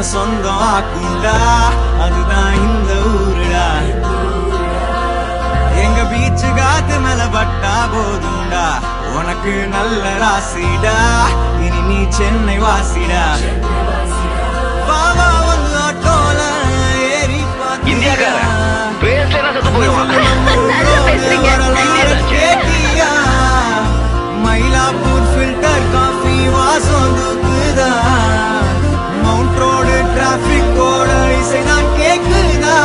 உன்னை சொந்தம் ஆக்குண்டா அதுதான் இந்த ஊருடா எங்க பீச்சு காத்து மேல பட்டா போதுண்டா உனக்கு நல்ல ராசிடா இனி நீ சென்னை வாசிடா பாவா வந்து ஆட்டோல ஏறி மயிலாப்பூர் ஃபில்டர் காஃபி வாசம் தூக்குதா மவுண்ட் ரோடு டிராபிக்கோட இசைதான் கேக்குதா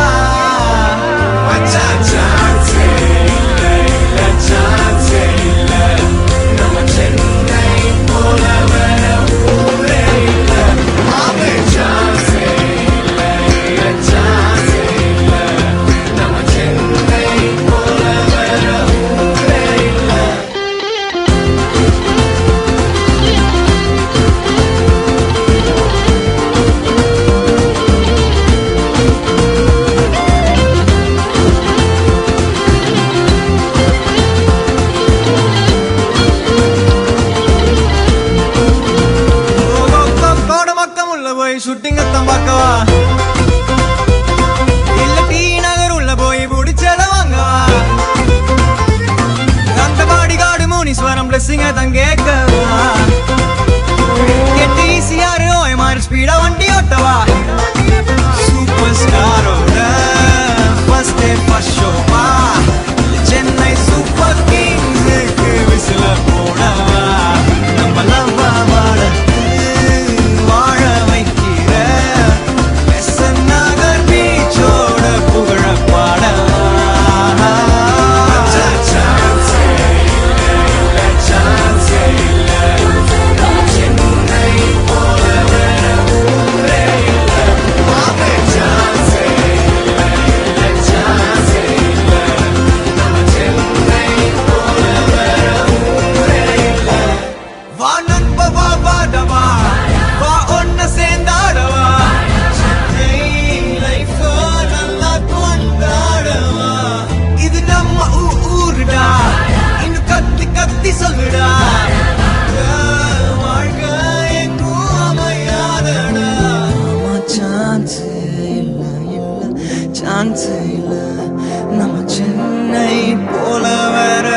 ஷூட்டிங் பார்க்கவா இல்ல டி நகர் உள்ள போய் பிடிச்சத வாங்கவா அந்த பாடி காடு முனீஸ்வரம் பிளஸிங்க தங்கே